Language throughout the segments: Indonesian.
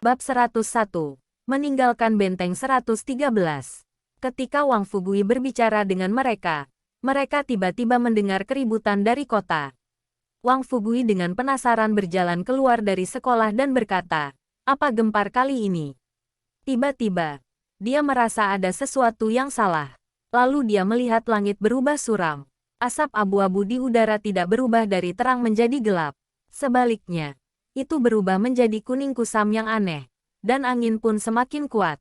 Bab 101. Meninggalkan Benteng 113. Ketika Wang Fugui berbicara dengan mereka, mereka tiba-tiba mendengar keributan dari kota. Wang Fugui dengan penasaran berjalan keluar dari sekolah dan berkata, "Apa gempar kali ini?" Tiba-tiba, dia merasa ada sesuatu yang salah. Lalu dia melihat langit berubah suram. Asap abu-abu di udara tidak berubah dari terang menjadi gelap. Sebaliknya, itu berubah menjadi kuning kusam yang aneh, dan angin pun semakin kuat.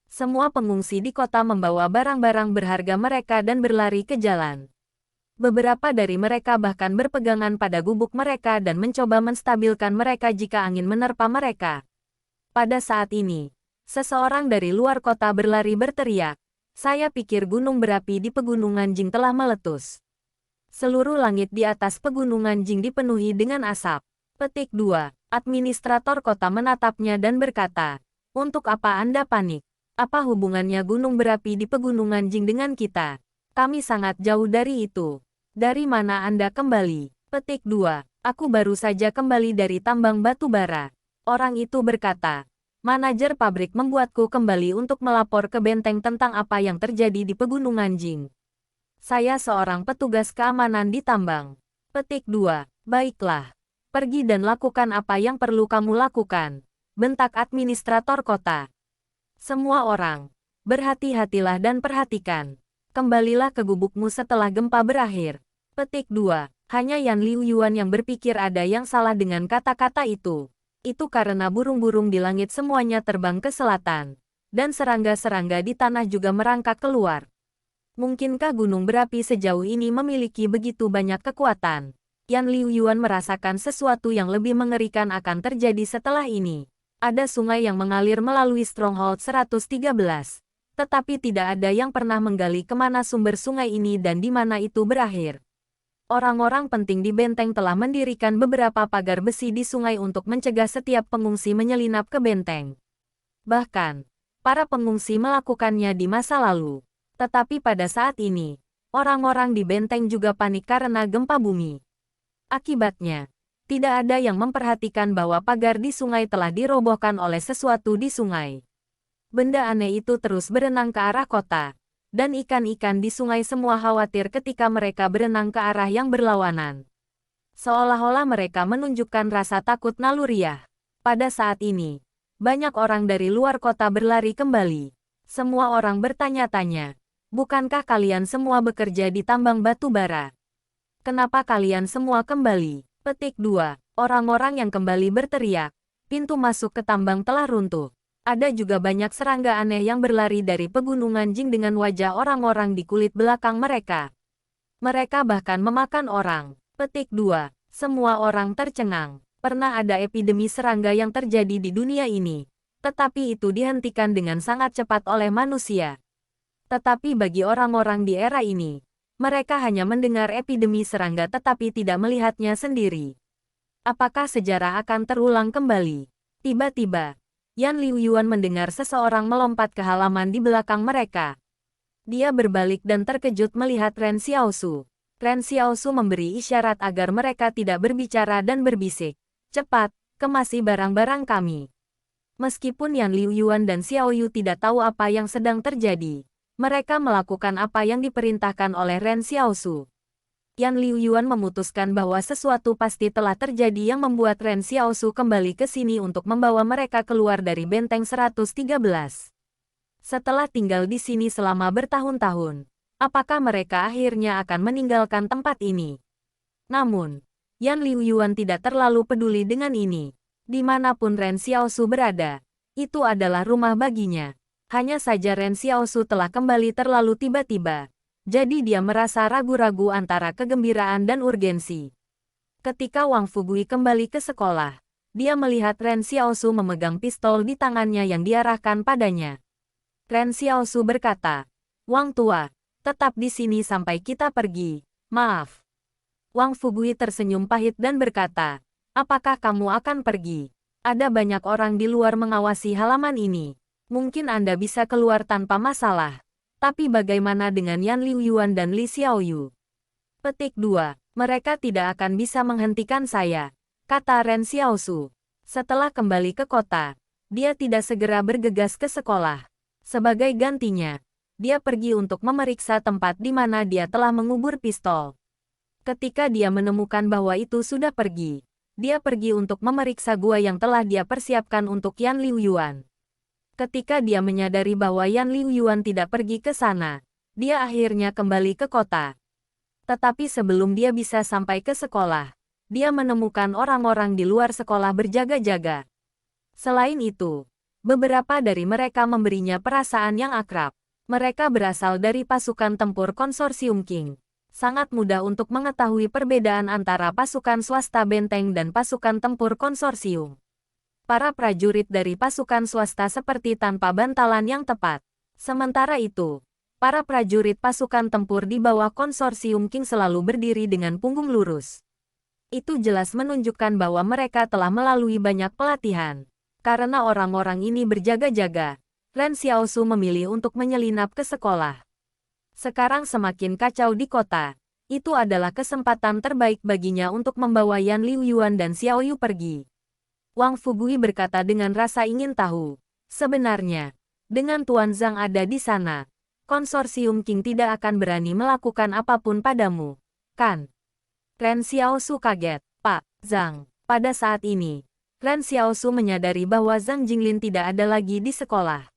Semua pengungsi di kota membawa barang-barang berharga mereka dan berlari ke jalan. Beberapa dari mereka bahkan berpegangan pada gubuk mereka dan mencoba menstabilkan mereka jika angin menerpa mereka. Pada saat ini, seseorang dari luar kota berlari berteriak, "Saya pikir gunung berapi di pegunungan Jing telah meletus." Seluruh langit di atas pegunungan Jing dipenuhi dengan asap. Petik 2. Administrator kota menatapnya dan berkata, "Untuk apa Anda panik? Apa hubungannya gunung berapi di pegunungan Jing dengan kita? Kami sangat jauh dari itu. Dari mana Anda kembali?" Petik 2. "Aku baru saja kembali dari tambang batu bara." Orang itu berkata, "Manajer pabrik membuatku kembali untuk melapor ke benteng tentang apa yang terjadi di pegunungan Jing. Saya seorang petugas keamanan di tambang." Petik 2. "Baiklah. Pergi dan lakukan apa yang perlu kamu lakukan," bentak administrator kota. "Semua orang, berhati-hatilah dan perhatikan. Kembalilah ke gubukmu setelah gempa berakhir." Petik 2. Hanya Yan Liu Yuan yang berpikir ada yang salah dengan kata-kata itu. Itu karena burung-burung di langit semuanya terbang ke selatan, dan serangga-serangga di tanah juga merangkak keluar. Mungkinkah gunung berapi sejauh ini memiliki begitu banyak kekuatan? Yan Liu Yuan merasakan sesuatu yang lebih mengerikan akan terjadi setelah ini. Ada sungai yang mengalir melalui Stronghold 113. Tetapi tidak ada yang pernah menggali kemana sumber sungai ini dan di mana itu berakhir. Orang-orang penting di benteng telah mendirikan beberapa pagar besi di sungai untuk mencegah setiap pengungsi menyelinap ke benteng. Bahkan, para pengungsi melakukannya di masa lalu. Tetapi pada saat ini, orang-orang di benteng juga panik karena gempa bumi. Akibatnya, tidak ada yang memperhatikan bahwa pagar di sungai telah dirobohkan oleh sesuatu di sungai. Benda aneh itu terus berenang ke arah kota, dan ikan-ikan di sungai semua khawatir ketika mereka berenang ke arah yang berlawanan. Seolah-olah mereka menunjukkan rasa takut naluriah. Pada saat ini, banyak orang dari luar kota berlari kembali. Semua orang bertanya-tanya, "Bukankah kalian semua bekerja di tambang batu bara? Kenapa kalian semua kembali?" Petik 2. Orang-orang yang kembali berteriak, "Pintu masuk ke tambang telah runtuh." Ada juga banyak serangga aneh yang berlari dari pegunungan Jing dengan wajah orang-orang di kulit belakang mereka. Mereka bahkan memakan orang. Petik 2. Semua orang tercengang. Pernah ada epidemi serangga yang terjadi di dunia ini. Tetapi itu dihentikan dengan sangat cepat oleh manusia. Tetapi bagi orang-orang di era ini, mereka hanya mendengar epidemi serangga tetapi tidak melihatnya sendiri. Apakah sejarah akan terulang kembali? Tiba-tiba, Yan Liu Yuan mendengar seseorang melompat ke halaman di belakang mereka. Dia berbalik dan terkejut melihat Ren Xiaosu. Ren Xiaosu memberi isyarat agar mereka tidak berbicara dan berbisik. "Cepat, kemasi barang-barang kami." Meskipun Yan Liu Yuan dan Xiao Yu tidak tahu apa yang sedang terjadi, mereka melakukan apa yang diperintahkan oleh Ren Xiaosu. Yan Liu Yuan memutuskan bahwa sesuatu pasti telah terjadi yang membuat Ren Xiaosu kembali ke sini untuk membawa mereka keluar dari benteng 113. Setelah tinggal di sini selama bertahun-tahun, apakah mereka akhirnya akan meninggalkan tempat ini? Namun, Yan Liu Yuan tidak terlalu peduli dengan ini. Dimanapun Ren Xiaosu berada, itu adalah rumah baginya. Hanya saja Ren Xiaosu telah kembali terlalu tiba-tiba. Jadi dia merasa ragu-ragu antara kegembiraan dan urgensi. Ketika Wang Fugui kembali ke sekolah, dia melihat Ren Xiaosu memegang pistol di tangannya yang diarahkan padanya. Ren Xiaosu berkata, "Wang tua, tetap di sini sampai kita pergi. Maaf." Wang Fugui tersenyum pahit dan berkata, "Apakah kamu akan pergi? Ada banyak orang di luar mengawasi halaman ini. Mungkin Anda bisa keluar tanpa masalah. Tapi bagaimana dengan Yan Liu Yuan dan Li Xiaoyu?" Petik 2. "Mereka tidak akan bisa menghentikan saya," kata Ren Xiaosu. Setelah kembali ke kota, Dia tidak segera bergegas ke sekolah. Sebagai gantinya, dia pergi untuk memeriksa tempat di mana dia telah mengubur pistol. Ketika dia menemukan bahwa itu sudah pergi, dia pergi untuk memeriksa gua yang telah dia persiapkan untuk Yan Liuyuan. Ketika dia menyadari bahwa Yan Liuyuan tidak pergi ke sana, dia akhirnya kembali ke kota. Tetapi sebelum dia bisa sampai ke sekolah, dia menemukan orang-orang di luar sekolah berjaga-jaga. Selain itu, beberapa dari mereka memberinya perasaan yang akrab. Mereka berasal dari pasukan tempur konsorsium King. Sangat mudah untuk mengetahui perbedaan antara pasukan swasta benteng dan pasukan tempur konsorsium. Para prajurit dari pasukan swasta seperti tanpa bantalan yang tepat. Sementara itu, para prajurit pasukan tempur di bawah konsorsium King selalu berdiri dengan punggung lurus. Itu jelas menunjukkan bahwa mereka telah melalui banyak pelatihan. Karena orang-orang ini berjaga-jaga, Ren Xiaosu memilih untuk menyelinap ke sekolah. Sekarang semakin kacau di kota. Itu adalah kesempatan terbaik baginya untuk membawa Yan Liuyuan dan Xiao Yu pergi. Wang Fugui berkata dengan rasa ingin tahu. Sebenarnya, dengan Tuan Zhang ada di sana, konsorsium King tidak akan berani melakukan apapun padamu, kan? Ren Xiaosu kaget. Pak Zhang, pada saat ini, Ren Xiaosu menyadari bahwa Zhang Jinglin tidak ada lagi di sekolah.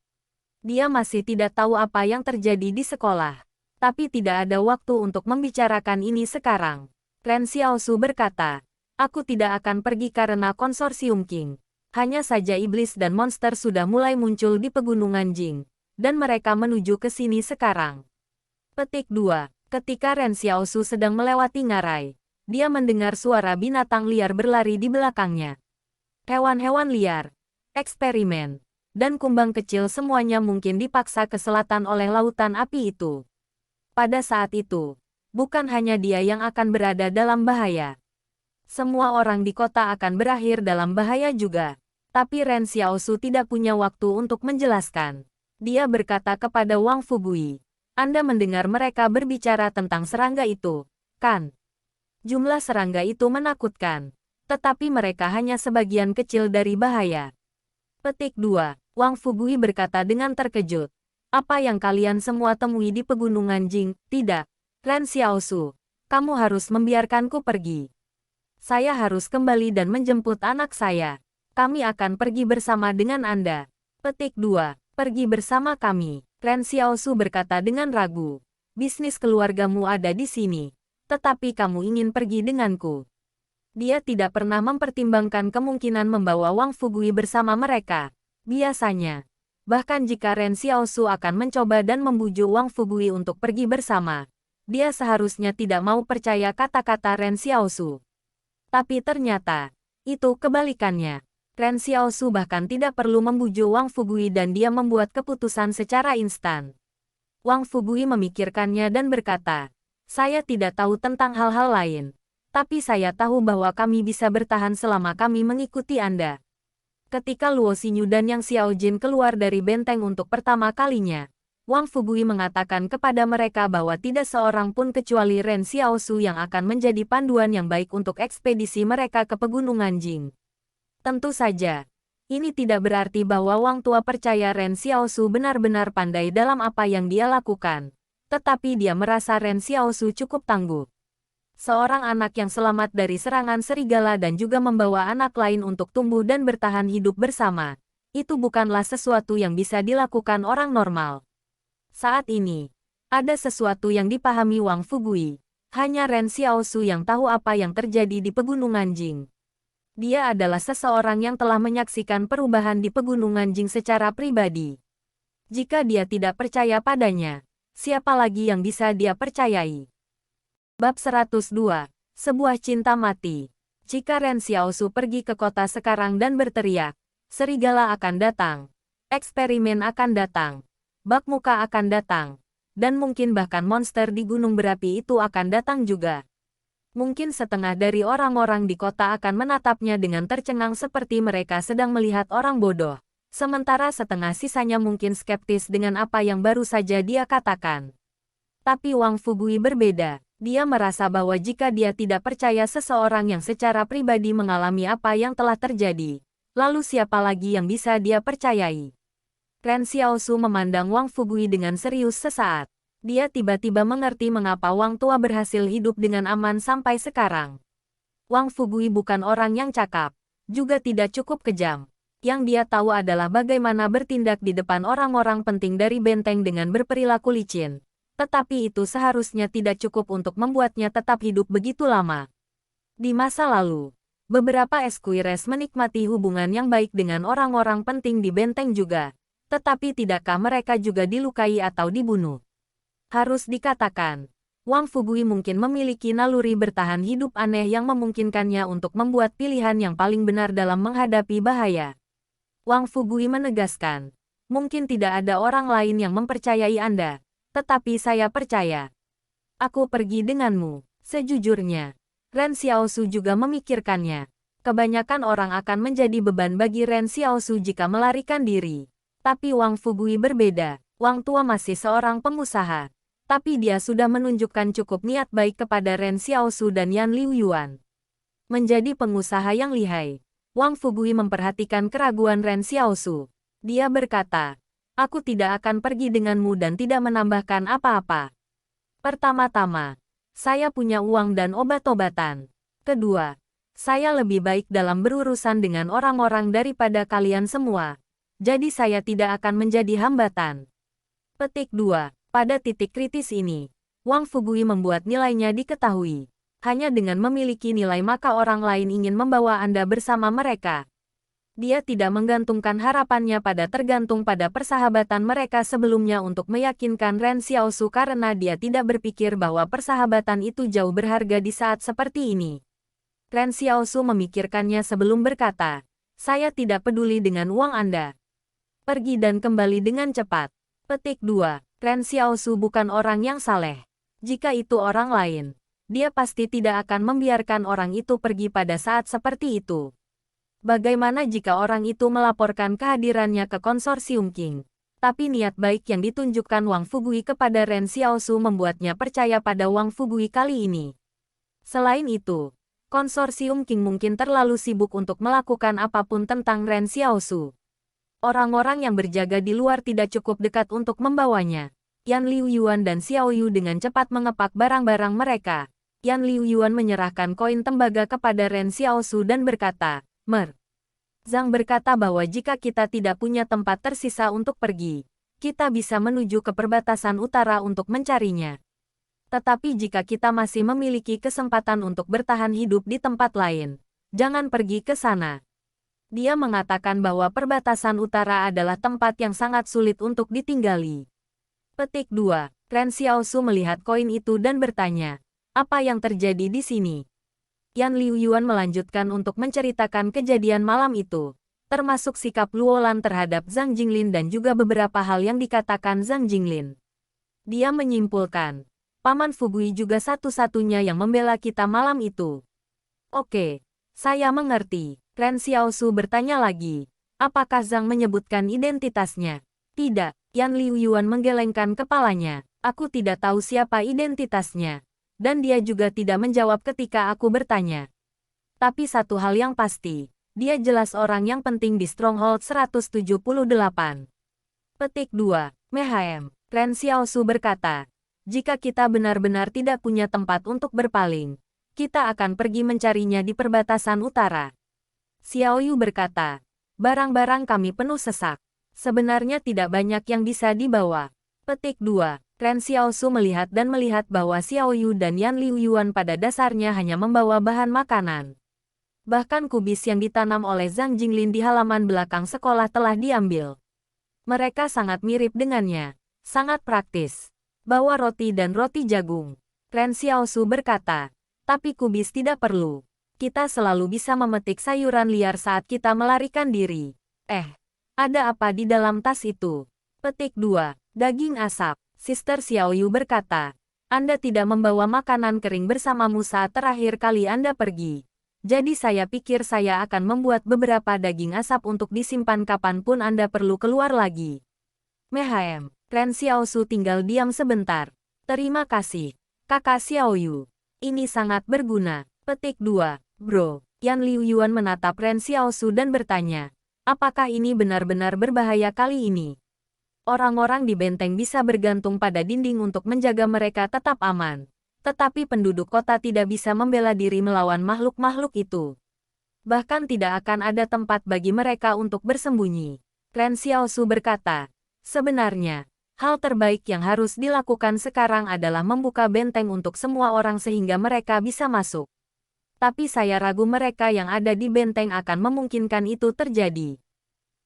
Dia masih tidak tahu apa yang terjadi di sekolah. Tapi tidak ada waktu untuk membicarakan ini sekarang. Ren Xiaosu berkata, aku tidak akan pergi karena konsorsium King. Hanya saja iblis dan monster sudah mulai muncul di pegunungan Jing. Dan mereka menuju ke sini sekarang. Petik 2. Ketika Ren Xiaosu sedang melewati ngarai, dia mendengar suara binatang liar berlari di belakangnya. Hewan-hewan liar, eksperimen, dan kumbang kecil semuanya mungkin dipaksa ke selatan oleh lautan api itu. Pada saat itu, bukan hanya dia yang akan berada dalam bahaya. Semua orang di kota akan berakhir dalam bahaya juga. Tapi Ren Xiaosu tidak punya waktu untuk menjelaskan. Dia berkata kepada Wang Fugui, Anda mendengar mereka berbicara tentang serangga itu, kan? Jumlah serangga itu menakutkan. Tetapi mereka hanya sebagian kecil dari bahaya. Petik 2. Wang Fugui berkata dengan terkejut. Apa yang kalian semua temui di pegunungan Jing? Tidak. Ren Xiaosu, kamu harus membiarkanku pergi. Saya harus kembali dan menjemput anak saya. Kami akan pergi bersama dengan Anda. Petik 2. Pergi bersama kami. Ren Xiaosu berkata dengan ragu. Bisnis keluargamu ada di sini. Tetapi kamu ingin pergi denganku. Dia tidak pernah mempertimbangkan kemungkinan membawa Wang Fugui bersama mereka. Biasanya, bahkan jika Ren Xiaosu akan mencoba dan membujuk Wang Fugui untuk pergi bersama, dia seharusnya tidak mau percaya kata-kata Ren Xiaosu. Tapi ternyata, itu kebalikannya. Ren Xiaosu bahkan tidak perlu membujuk Wang Fugui dan dia membuat keputusan secara instan. Wang Fugui memikirkannya dan berkata, saya tidak tahu tentang hal-hal lain. Tapi saya tahu bahwa kami bisa bertahan selama kami mengikuti Anda. Ketika Luo Xinyu dan Yang Xiaojin keluar dari benteng untuk pertama kalinya, Wang Fugui mengatakan kepada mereka bahwa tidak seorang pun kecuali Ren Xiaosu yang akan menjadi panduan yang baik untuk ekspedisi mereka ke pegunungan Jing. Tentu saja, ini tidak berarti bahwa Wang Tua percaya Ren Xiaosu benar-benar pandai dalam apa yang dia lakukan. Tetapi dia merasa Ren Xiaosu cukup tangguh. Seorang anak yang selamat dari serangan serigala dan juga membawa anak lain untuk tumbuh dan bertahan hidup bersama. Itu bukanlah sesuatu yang bisa dilakukan orang normal. Saat ini, ada sesuatu yang dipahami Wang Fugui. Hanya Ren Xiaosu yang tahu apa yang terjadi di pegunungan Jing. Dia adalah seseorang yang telah menyaksikan perubahan di pegunungan Jing secara pribadi. Jika dia tidak percaya padanya, siapa lagi yang bisa dia percayai? Bab 102. Sebuah cinta mati. Jika Ren Xiaosu pergi ke kota sekarang dan berteriak, serigala akan datang, eksperimen akan datang, bak muka akan datang, dan mungkin bahkan monster di gunung berapi itu akan datang juga. Mungkin setengah dari orang-orang di kota akan menatapnya dengan tercengang seperti mereka sedang melihat orang bodoh, sementara setengah sisanya mungkin skeptis dengan apa yang baru saja dia katakan. Tapi Wang Fugui berbeda. Dia merasa bahwa jika dia tidak percaya seseorang yang secara pribadi mengalami apa yang telah terjadi, Lalu siapa lagi yang bisa dia percayai? Ren Xiaosu memandang Wang Fugui dengan serius sesaat. Dia tiba-tiba mengerti mengapa Wang Tua berhasil hidup dengan aman sampai sekarang. Wang Fugui bukan orang yang cakap, juga tidak cukup kejam. Yang dia tahu adalah bagaimana bertindak di depan orang-orang penting dari benteng dengan berperilaku licin. Tetapi itu seharusnya tidak cukup untuk membuatnya tetap hidup begitu lama. Di masa lalu, beberapa Esquires menikmati hubungan yang baik dengan orang-orang penting di benteng juga. Tetapi tidakkah mereka juga dilukai atau dibunuh? Harus dikatakan, Wang Fugui mungkin memiliki naluri bertahan hidup aneh yang memungkinkannya untuk membuat pilihan yang paling benar dalam menghadapi bahaya. Wang Fugui menegaskan, mungkin tidak ada orang lain yang mempercayai Anda, tetapi saya percaya. Aku pergi denganmu. Sejujurnya, Ren Xiaosu juga memikirkannya. Kebanyakan orang akan menjadi beban bagi Ren Xiaosu jika melarikan diri. Tapi Wang Fugui berbeda. Wang Tua masih seorang pengusaha. Tapi dia sudah menunjukkan cukup niat baik kepada Ren Xiaosu dan Yan Liuyuan. Menjadi pengusaha yang lihai, Wang Fugui memperhatikan keraguan Ren Xiaosu. Dia berkata, aku tidak akan pergi denganmu dan tidak menambahkan apa-apa. Pertama-tama, saya punya uang dan obat-obatan. Kedua, saya lebih baik dalam berurusan dengan orang-orang daripada kalian semua. Jadi saya tidak akan menjadi hambatan. Petik 2. Pada titik kritis ini, Wang Fugui membuat nilainya diketahui. Hanya dengan memiliki nilai maka orang lain ingin membawa Anda bersama mereka. Dia tidak menggantungkan harapannya tergantung pada persahabatan mereka sebelumnya untuk meyakinkan Ren Xiaosu karena dia tidak berpikir bahwa persahabatan itu jauh berharga di saat seperti ini. Ren Xiaosu memikirkannya sebelum berkata, saya tidak peduli dengan uang Anda. Pergi dan kembali dengan cepat. Petik 2. Ren Xiaosu bukan orang yang saleh. Jika itu orang lain, dia pasti tidak akan membiarkan orang itu pergi pada saat seperti itu. Bagaimana jika orang itu melaporkan kehadirannya ke konsorsium King? Tapi niat baik yang ditunjukkan Wang Fugui kepada Ren Xiaosu membuatnya percaya pada Wang Fugui kali ini. Selain itu, konsorsium King mungkin terlalu sibuk untuk melakukan apapun tentang Ren Xiaosu. Orang-orang yang berjaga di luar tidak cukup dekat untuk membawanya. Yan Liuyuan dan Xiao Yu dengan cepat mengepak barang-barang mereka. Yan Liuyuan menyerahkan koin tembaga kepada Ren Xiaosu dan berkata, Mer. Zhang berkata bahwa jika kita tidak punya tempat tersisa untuk pergi, kita bisa menuju ke perbatasan utara untuk mencarinya. Tetapi jika kita masih memiliki kesempatan untuk bertahan hidup di tempat lain, jangan pergi ke sana. Dia mengatakan bahwa perbatasan utara adalah tempat yang sangat sulit untuk ditinggali. Petik 2. Ren Xiaosu melihat koin itu dan bertanya, apa yang terjadi di sini? Yan Liuyuan melanjutkan untuk menceritakan kejadian malam itu, termasuk sikap Luolan terhadap Zhang Jinglin dan juga beberapa hal yang dikatakan Zhang Jinglin. Dia menyimpulkan, Paman Fugui juga satu-satunya yang membela kita malam itu. Oke, saya mengerti. Ren Xiaosu bertanya lagi, apakah Zhang menyebutkan identitasnya? Tidak, Yan Liuyuan menggelengkan kepalanya. Aku tidak tahu siapa identitasnya. Dan dia juga tidak menjawab ketika aku bertanya. Tapi satu hal yang pasti, dia jelas orang yang penting di Stronghold 178. Petik 2. Mehem. Ren Xiaosu berkata, jika kita benar-benar tidak punya tempat untuk berpaling, kita akan pergi mencarinya di perbatasan utara. Xiao Yu berkata, barang-barang kami penuh sesak. Sebenarnya tidak banyak yang bisa dibawa. Petik 2. Ren Xiaosu melihat bahwa Xiao Yu dan Yan Liuyuan pada dasarnya hanya membawa bahan makanan. Bahkan kubis yang ditanam oleh Zhang Jinglin di halaman belakang sekolah telah diambil. Mereka sangat mirip dengannya. Sangat praktis. Bawa roti dan roti jagung. Ren Xiaosu berkata, tapi kubis tidak perlu. Kita selalu bisa memetik sayuran liar saat kita melarikan diri. Ada apa di dalam tas itu? Petik 2. Daging asap. Sister Xiao Yu berkata, Anda tidak membawa makanan kering bersamamu saat terakhir kali Anda pergi. Jadi saya pikir saya akan membuat beberapa daging asap untuk disimpan kapanpun Anda perlu keluar lagi. Mehem. Ren Xiaosu tinggal diam sebentar. Terima kasih, Kakak Xiao Yu. Ini sangat berguna. Petik 2. Bro, Yan Liuyuan menatap Ren Xiaosu dan bertanya, apakah ini benar-benar berbahaya kali ini? Orang-orang di benteng bisa bergantung pada dinding untuk menjaga mereka tetap aman. Tetapi penduduk kota tidak bisa membela diri melawan makhluk-makhluk itu. Bahkan tidak akan ada tempat bagi mereka untuk bersembunyi. Ren Xiaosu berkata, sebenarnya, hal terbaik yang harus dilakukan sekarang adalah membuka benteng untuk semua orang sehingga mereka bisa masuk. Tapi saya ragu mereka yang ada di benteng akan memungkinkan itu terjadi.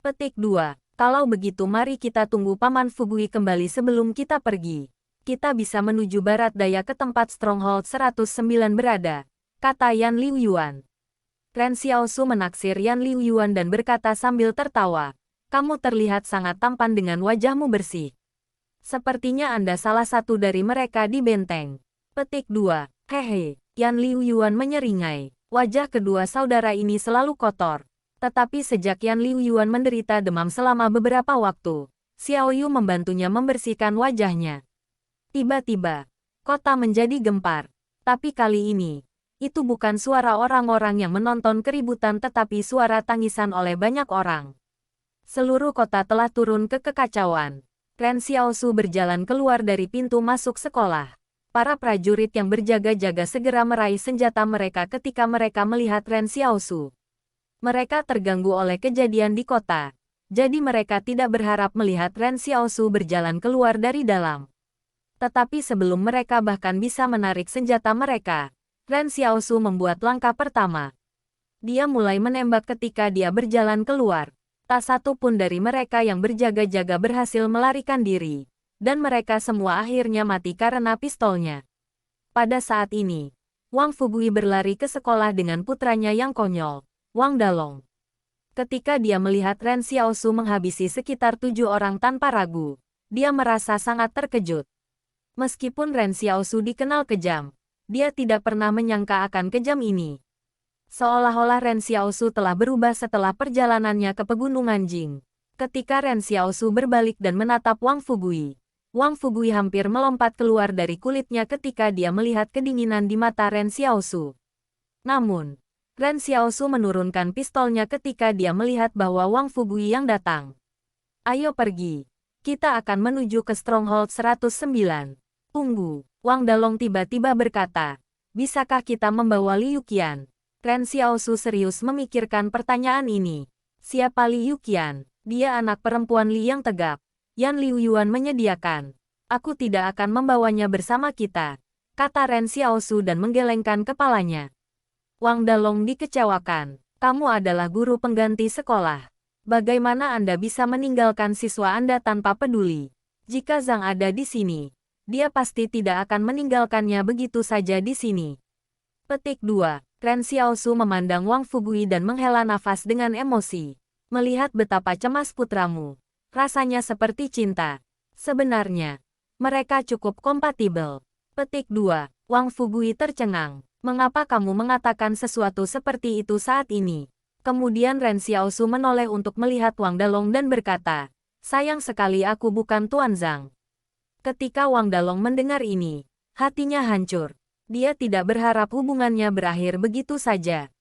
Petik 2. Kalau begitu mari kita tunggu Paman Fugui kembali sebelum kita pergi. Kita bisa menuju barat daya ke tempat Stronghold 109 berada, kata Yan Liuyuan. Ren Xiaosu menaksir Yan Liuyuan dan berkata sambil tertawa, kamu terlihat sangat tampan dengan wajahmu bersih. Sepertinya Anda salah satu dari mereka di benteng. Petik 2. Hehe, Yan Liuyuan menyeringai. Wajah kedua saudara ini selalu kotor. Tetapi sejak Yan Liuyuan menderita demam selama beberapa waktu, Xiao Yu membantunya membersihkan wajahnya. Tiba-tiba, kota menjadi gempar. Tapi kali ini, itu bukan suara orang-orang yang menonton keributan tetapi suara tangisan oleh banyak orang. Seluruh kota telah turun ke kekacauan. Ren Xiaosu berjalan keluar dari pintu masuk sekolah. Para prajurit yang berjaga-jaga segera meraih senjata mereka ketika mereka melihat Ren Xiaosu. Mereka terganggu oleh kejadian di kota. Jadi mereka tidak berharap melihat Ren Xiaosu berjalan keluar dari dalam. Tetapi sebelum mereka bahkan bisa menarik senjata mereka, Ren Xiaosu membuat langkah pertama. Dia mulai menembak ketika dia berjalan keluar. Tak satu pun dari mereka yang berjaga-jaga berhasil melarikan diri. Dan mereka semua akhirnya mati karena pistolnya. Pada saat ini, Wang Fugui berlari ke sekolah dengan putranya yang konyol, Wang Dalong. Ketika dia melihat Ren Xiaosu menghabisi sekitar 7 orang tanpa ragu, dia merasa sangat terkejut. Meskipun Ren Xiaosu dikenal kejam, dia tidak pernah menyangka akan kejam ini. Seolah-olah Ren Xiaosu telah berubah setelah perjalanannya ke pegunungan Jing. Ketika Ren Xiaosu berbalik dan menatap Wang Fugui hampir melompat keluar dari kulitnya ketika dia melihat kedinginan di mata Ren Xiaosu. Namun, Ren Xiaosu menurunkan pistolnya ketika dia melihat bahwa Wang Fugui yang datang. Ayo pergi. Kita akan menuju ke Stronghold 109. Tunggu. Wang Dalong tiba-tiba berkata, bisakah kita membawa Liu Qian? Ren Xiaosu serius memikirkan pertanyaan ini. Siapa Liu Qian? Dia anak perempuan Li yang tegap. Yan Liuyuan menyediakan. Aku tidak akan membawanya bersama kita, kata Ren Xiaosu dan menggelengkan kepalanya. Wang Dalong dikecewakan. Kamu adalah guru pengganti sekolah. Bagaimana Anda bisa meninggalkan siswa Anda tanpa peduli? Jika Zhang ada di sini, dia pasti tidak akan meninggalkannya begitu saja di sini. Petik 2. Ren Xiaosu memandang Wang Fugui dan menghela nafas dengan emosi. Melihat betapa cemas putramu, rasanya seperti cinta. Sebenarnya, mereka cukup kompatibel. Petik 2. Wang Fugui tercengang. Mengapa kamu mengatakan sesuatu seperti itu saat ini? Kemudian Ren Xiaosu menoleh untuk melihat Wang Dalong dan berkata, sayang sekali aku bukan Tuan Zhang. Ketika Wang Dalong mendengar ini, hatinya hancur. Dia tidak berharap hubungannya berakhir begitu saja.